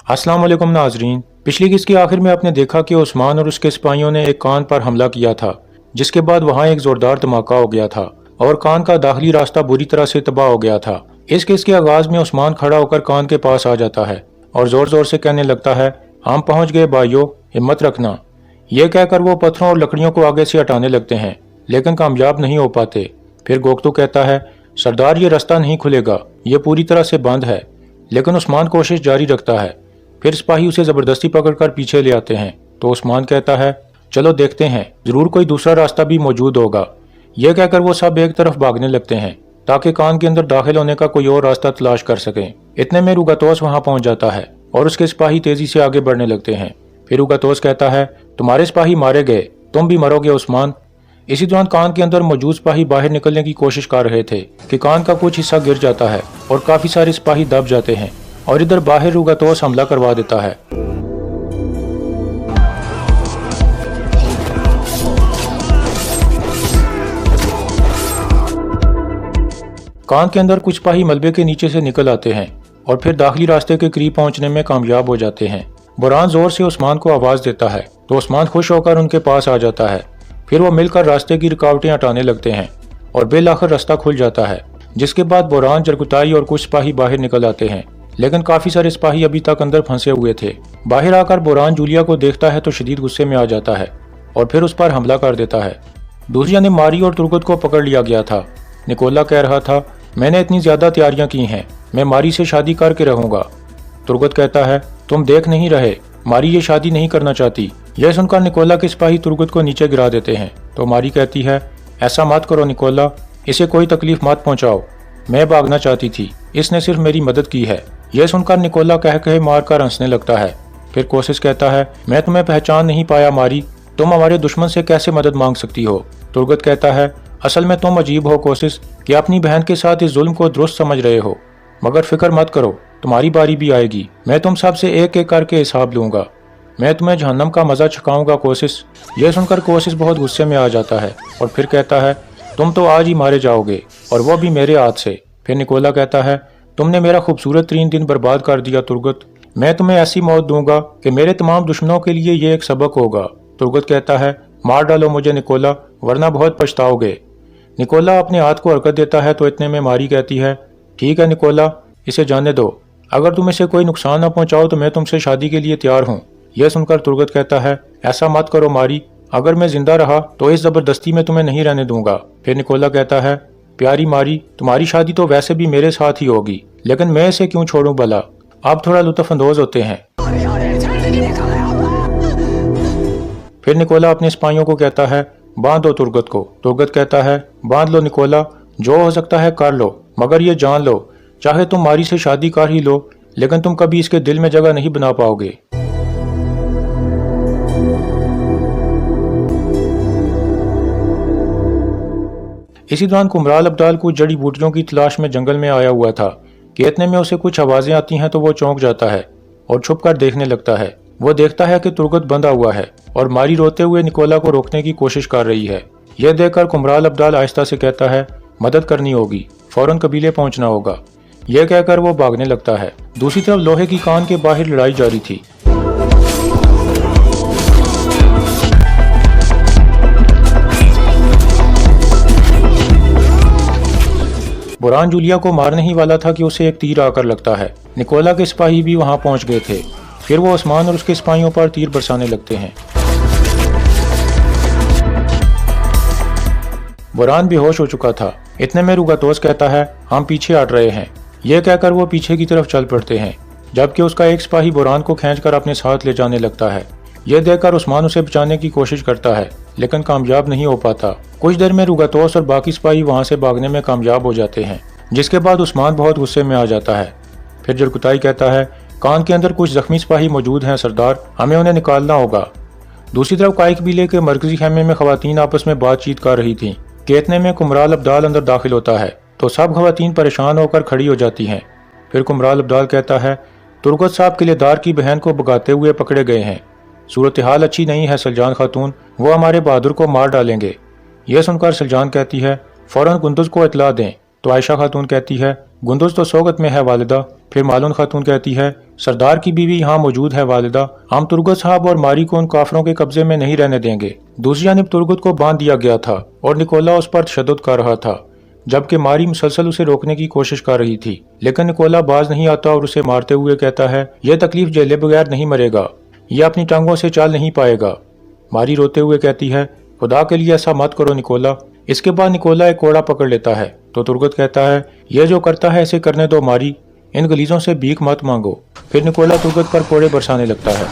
अस्सलाम वालेकुम नाजरीन। पिछली किस्त के आखिर में आपने देखा कि उस्मान और उसके सिपाहियों ने एक कान पर हमला किया था, जिसके बाद वहां एक जोरदार धमाका हो गया था और कान का दाखिली रास्ता बुरी तरह से तबाह हो गया था। इस किस्त के आगाज में उस्मान खड़ा होकर कान के पास आ जाता है और जोर जोर से कहने लगता है, हम पहुंच गए भाइयों, हिम्मत रखना। यह कहकर वो पत्थरों और लकड़ियों को आगे से हटाने लगते हैं, लेकिन कामयाब नहीं हो पाते। फिर गोख्तू कहता है, सरदार ये रास्ता नहीं खुलेगा, ये पूरी तरह से बंद है। लेकिन उस्मान कोशिश जारी रखता है। फिर सिपाही उसे जबरदस्ती पकड़कर पीछे ले आते हैं तो उस्मान कहता है, चलो देखते हैं, जरूर कोई दूसरा रास्ता भी मौजूद होगा। यह कहकर वो सब एक तरफ भागने लगते हैं ताकि कान के अंदर दाखिल होने का कोई और रास्ता तलाश कर सकें। इतने में रुगातोस वहां पहुंच जाता है और उसके सिपाही तेजी से आगे बढ़ने लगते हैं। फिर रुगातोस कहता है, तुम्हारे सिपाही मारे गए, तुम भी मरोगे उस्मान। इसी दौरान कान के अंदर मौजूद सिपाही बाहर निकलने की कोशिश कर रहे थे कि कान का कुछ हिस्सा गिर जाता है और काफी सारे सिपाही दब जाते हैं और इधर बाहर रुगातोस हमला करवा देता है। कान के अंदर कुछ सिपाही मलबे के नीचे से निकल आते हैं और फिर दाखिली रास्ते के करीब पहुंचने में कामयाब हो जाते हैं। बुरहान जोर से उस्मान को आवाज देता है तो उस्मान खुश होकर उनके पास आ जाता है। फिर वो मिलकर रास्ते की रुकावटें हटाने लगते हैं और बिल आखिर रास्ता खुल जाता है, जिसके बाद बुरहान, जरकुताई और कुछ सिपाही बाहर निकल आते हैं, लेकिन काफी सारे सिपाही अभी तक अंदर फंसे हुए थे। बाहर आकर बुरहान जूलिया को देखता है तो शदीद गुस्से में आ जाता है और फिर उस पर हमला कर देता है। दूसरी ने मारी और तुर्गत को पकड़ लिया गया था। निकोला कह रहा था, मैंने इतनी ज्यादा तैयारियां की हैं, मैं मारी से शादी करके रहूंगा। तुर्गत कहता है, तुम देख नहीं रहे, मारी ये शादी नहीं करना चाहती। यह सुनकर निकोला के सिपाही तुर्गत को नीचे गिरा देते हैं तो मारी कहती है, ऐसा मत करो निकोला, इसे कोई तकलीफ मत पहुंचाओ, मैं भागना चाहती थी, इसने सिर्फ मेरी मदद की है। यह सुनकर निकोला कह कहे मारकर हंसने लगता है। फिर कोशिश कहता है, मैं तुम्हें पहचान नहीं पाया मारी, तुम हमारे दुश्मन से कैसे मदद मांग सकती हो। तुर्गत कहता है, असल में तुम अजीब हो कोशिश कि अपनी बहन के साथ इस जुल्म को दुरुस्त समझ रहे हो, मगर फिक्र मत करो, तुम्हारी बारी भी आएगी, मैं तुम सब से एक एक करके हिसाब लूंगा, मैं तुम्हें जहन्नम का मजा छकाऊंगा कोशिश। यह सुनकर कोशिश बहुत गुस्से में आ जाता है और फिर कहता है, तुम तो आज ही मारे जाओगे और वो भी मेरे हाथ से। फिर निकोला कहता है, तुमने मेरा खूबसूरत 3 दिन बर्बाद कर दिया तुर्गत, मैं तुम्हें ऐसी मौत दूंगा कि मेरे तमाम दुश्मनों के लिए ये एक सबक होगा। तुर्गत कहता है, मार डालो मुझे निकोला, वरना बहुत पछताओगे। निकोला अपने हाथ को हरकत देता है तो इतने में मारी कहती है, ठीक है निकोला, इसे जाने दो, अगर तुम इसे कोई नुकसान न पहुंचाओ तो मैं तुमसे शादी के लिए तैयार हूँ। यह सुनकर तुर्गत कहता है, ऐसा मत करो मारी, अगर मैं जिंदा रहा तो इस जबरदस्ती में तुम्हें नहीं रहने दूंगा। फिर निकोला कहता है, प्यारी मारी, तुम्हारी शादी तो वैसे भी मेरे साथ ही होगी, लेकिन मैं इसे क्यों छोड़ूं भला। आप थोड़ा लुत्फअंदोज होते हैं। फिर निकोला अपने सिपाहियों को कहता है, बांध दो तुर्गत को। तुर्गत कहता है, बांध लो निकोला, जो हो सकता है कर लो, मगर ये जान लो, चाहे तुम मारी से शादी कर ही लो, लेकिन तुम कभी इसके दिल में जगह नहीं बना पाओगे। इसी दौरान कुमराल अब्दाल कुछ जड़ी बूटियों की तलाश में जंगल में आया हुआ था कि इतने में उसे कुछ आवाजें आती हैं तो वो चौंक जाता है और छुपकर देखने लगता है। वो देखता है कि तुर्गत बंधा हुआ है और मारी रोते हुए निकोला को रोकने की कोशिश कर रही है। यह देखकर कुमराल अब्दाल आहिस्ता से कहता है, मदद करनी होगी, फौरन कबीले पहुंचना होगा। यह कहकर वो भागने लगता है। दूसरी तरफ लोहे की कान के बाहर लड़ाई जारी थी। बुरहान जूलिया को मारने ही वाला था कि उसे एक तीर आकर लगता है। निकोला के सिपाही भी वहां पहुंच गए थे। फिर वो उस्मान और उसके सिपाहियों पर तीर बरसाने लगते हैं। बुरहान बेहोश हो चुका था। इतने में रुगातोस कहता है, हम पीछे हट रहे हैं। यह कहकर वो पीछे की तरफ चल पड़ते हैं, जबकि उसका एक सिपाही बुरहान को खींचकर अपने साथ ले जाने लगता है। यह देखकर उस्मान उसे बचाने की कोशिश करता है, लेकिन कामयाब नहीं हो पाता। कुछ देर में रुगातोस और बाकी सिपाही वहां से भागने में कामयाब हो जाते हैं, जिसके बाद उस्मान बहुत गुस्से में आ जाता है। फिर जरकुताई कहता है, कान के अंदर कुछ जख्मी सिपाही मौजूद हैं सरदार, हमें उन्हें निकालना होगा। दूसरी तरफ काई कबीले के मरकजी खेमे में खवातीन आपस में बातचीत कर रही थीं कि इतने में कुमराल अब्दाल अंदर दाखिल होता है तो सब खवातीन परेशान होकर खड़ी हो जाती हैं। फिर कुमराल अब्दाल कहता है, तुर्गत साहब किलेदार की बहन को भगाते हुए पकड़े गए हैं, सूरत हाल अच्छी नहीं है सलजान खातून, वो हमारे बहादुर को मार डालेंगे। यह सुनकर सलजान कहती है, फौरन गुंदुज को इतला दें। तो आयशा खातून कहती है, गुंदुज तो सोगत में है वालिदा। फिर मालून खातून कहती है, सरदार की बीवी यहाँ मौजूद है वालिदा, हम तुर्गत साहब और मारी को उन काफरों के कब्जे में नहीं रहने देंगे। दूसरी जानिब तुर्गत को बांध दिया गया था और निकोला उस पर तशद्दुद कर रहा था, जबकि मारी मुसलसल उसे रोकने की कोशिश कर रही थी। लेकिन निकोला बाज नहीं आता और उसे मारते हुए कहता है, यह तकलीफ झेले बगैर नहीं मरेगा, यह अपनी टांगों से चल नहीं पाएगा। मारी रोते हुए कहती है, खुदा के लिए ऐसा मत करो निकोला। इसके बाद निकोला एक कोड़ा पकड़ लेता है तो तुर्गत कहता है, यह जो करता है इसे करने दो मारी, इन गलीजों से भीख मत मांगो। फिर निकोला तुर्गत पर कोड़े बरसाने लगता है।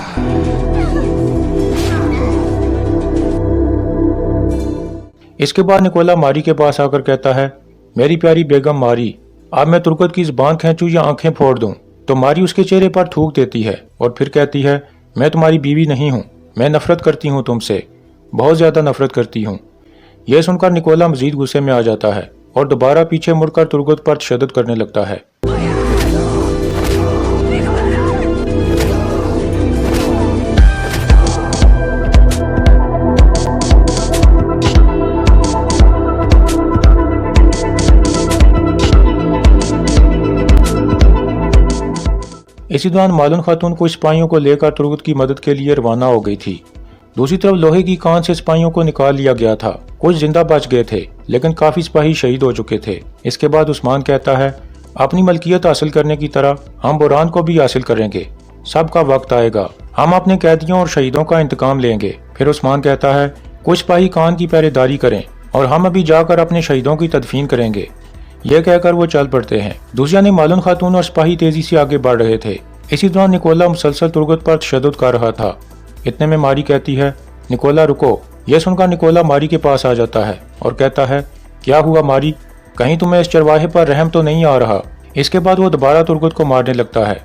इसके बाद निकोला मारी के पास आकर कहता है, मेरी प्यारी बेगम मारी, अब मैं तुर्गत की जुबान खींचूं या आंखें फोड़ दूं? तो मारी उसके चेहरे पर थूक देती है और फिर कहती है, मैं तुम्हारी बीवी नहीं हूं, मैं नफरत करती हूं तुमसे, बहुत ज्यादा नफरत करती हूं। यह सुनकर निकोला मजीद गुस्से में आ जाता है और दोबारा पीछे मुड़कर तुर्गत पर तशद्दुद करने लगता है। इसी दौरान मालून खातून को सिपाहियों को लेकर तुर्गत की मदद के लिए रवाना हो गई थी। दूसरी तरफ लोहे की कान से सिपाहियों को निकाल लिया गया था। कुछ जिंदा बच गए थे लेकिन काफी सिपाही शहीद हो चुके थे। इसके बाद उस्मान कहता है, अपनी मलकियत हासिल करने की तरह हम बुरान को भी हासिल करेंगे, सबका वक्त आएगा, हम अपने कैदियों और शहीदों का इंतकाम लेंगे। फिर उस्मान कहता है, कुछ सिपाही कान की पहरेदारी करें और हम अभी जाकर अपने शहीदों की तदफीन करेंगे। यह कहकर वो चल पड़ते हैं। दूसरा ने मालून खातून और सिपाही तेजी से आगे बढ़ रहे थे। इसी दौरान निकोला मुसलसल तुर्गत पर तशद्दुद कर रहा था। इतने में मारी कहती है, निकोला रुको। यह सुनकर निकोला मारी के पास आ जाता है और कहता है, क्या हुआ मारी, कहीं तुम्हें इस चरवाहे पर रहम तो नहीं आ रहा? इसके बाद वो दोबारा तुर्गत को मारने लगता है।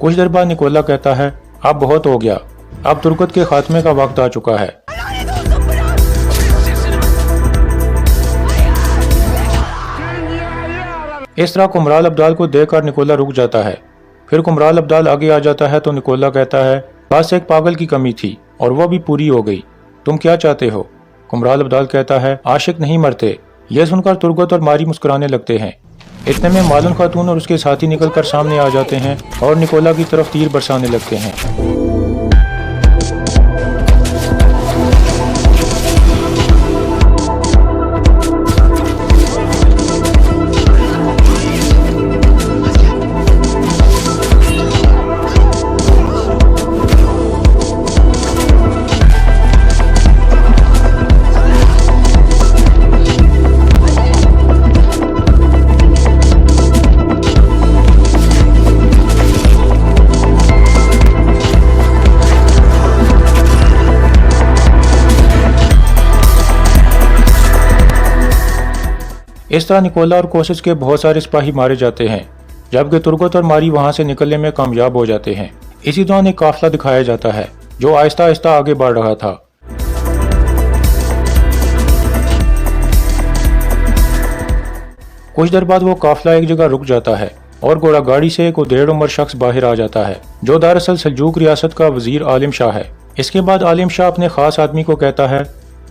कुछ देर बाद निकोला कहता है, अब बहुत हो गया, अब तुर्गत के खात्मे का वक्त आ चुका है। इस तरह कुमराल अब्दाल को देखकर निकोला रुक जाता है। फिर कुमराल अब्दाल आगे आ जाता है तो निकोला कहता है, बस एक पागल की कमी थी और वो भी पूरी हो गई, तुम क्या चाहते हो? कुमराल अब्दाल कहता है, आशिक नहीं मरते। यह सुनकर तुर्गत और मारी मुस्कुराने लगते हैं। इतने में मालून खातून और उसके साथी निकलकर सामने आ जाते हैं और निकोला की तरफ तीर बरसाने लगते हैं। इस तरह निकोला और कोशिश के बहुत सारे सिपाही मारे जाते हैं, जबकि तुर्गत और मारी वहां से निकलने में कामयाब हो जाते हैं। इसी दौरान एक काफिला दिखाया जाता है जो आहिस्ता आहिस्ता आगे बढ़ रहा था। कुछ देर बाद वो काफिला एक जगह रुक जाता है और घोड़ा गाड़ी से एक उदेड़ उम्र शख्स बाहर आ जाता है, जो दरअसल सल्जूक रियासत का वजीर आलिम शाह है। इसके बाद आलिम शाह अपने खास आदमी को कहता है,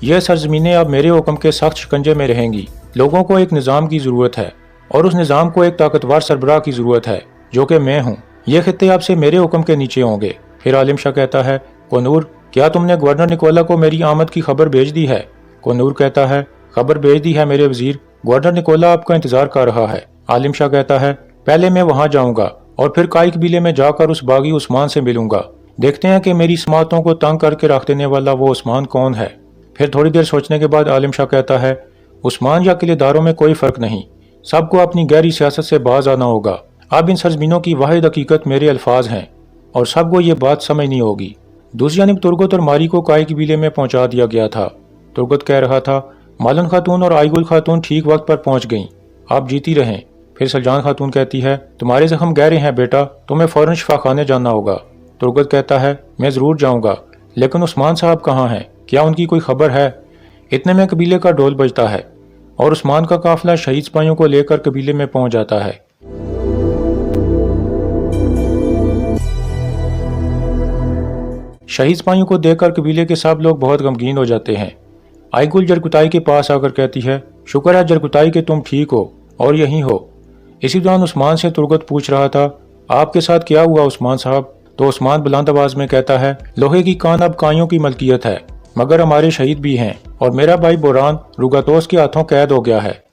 यह सरजमीनें अब मेरे हुक्म के सख्त शिकंजे में रहेंगी। लोगों को एक निज़ाम की जरूरत है और उस निज़ाम को एक ताकतवर सरबराह की जरूरत है, जो कि मैं हूँ। ये खित्ते अब से मेरे हुक्म के नीचे होंगे। फिर आलिम शाह कहता है, कोनूर, क्या तुमने गवर्नर निकोला को मेरी आमद की खबर भेज दी है? कोनूर कहता है, खबर भेज दी है मेरे वजीर, गवर्नर निकोला आपका इंतजार कर रहा है। आलिम शाह कहता है, पहले मैं वहां जाऊंगा और फिर काई कबीले में जाकर उस बागी उस्मान से मिलूंगा। देखते हैं कि मेरी समातों को तंग करके रख देने वाला वो उस्मान कौन है। फिर थोड़ी देर सोचने के बाद आलिम शाह कहता है, उस्मान या किलेदारों में कोई फर्क नहीं, सबको अपनी गहरी सियासत से बाज आना होगा। अब इन सरजमीनों की वाहिद हकीकत मेरे अल्फाज हैं और सबको ये बात समझनी होगी। दूसरी जानिब तुर्गत और मारी को काई कबीले में पहुंचा दिया गया था। तुर्गत कह रहा था, मालन खातून और आईगुल खातून ठीक वक्त पर पहुंच गईं, आप जीती रहें। फिर सलजान खातून कहती है, तुम्हारे जख्म गहरे हैं बेटा, तुम्हें फौरन शिफाखाने जाना होगा। तुर्गत कहता है, मैं जरूर जाऊंगा, लेकिन उस्मान साहब कहाँ हैं, क्या उनकी कोई खबर है? इतने में कबीले का ढोल बजता है और उस्मान का काफिला शहीद सिपाहियों को लेकर कबीले में पहुंच जाता है। शहीद सिपाहियों को देखकर कबीले के सब लोग बहुत गमगीन हो जाते हैं। आईगुल जरकुताई के पास आकर कहती है, शुक्र है जरकुताई कि तुम ठीक हो और यहीं हो। इसी दौरान उस्मान से तुर्गत पूछ रहा था, आपके साथ क्या हुआ उस्मान साहब? तो उस्मान बुलंद आवाज में कहता है, लोहे की कान अब काइयों की मलकियत है, मगर हमारे शहीद भी हैं और मेरा भाई बुरहान रुगातोस के हाथों कैद हो गया है।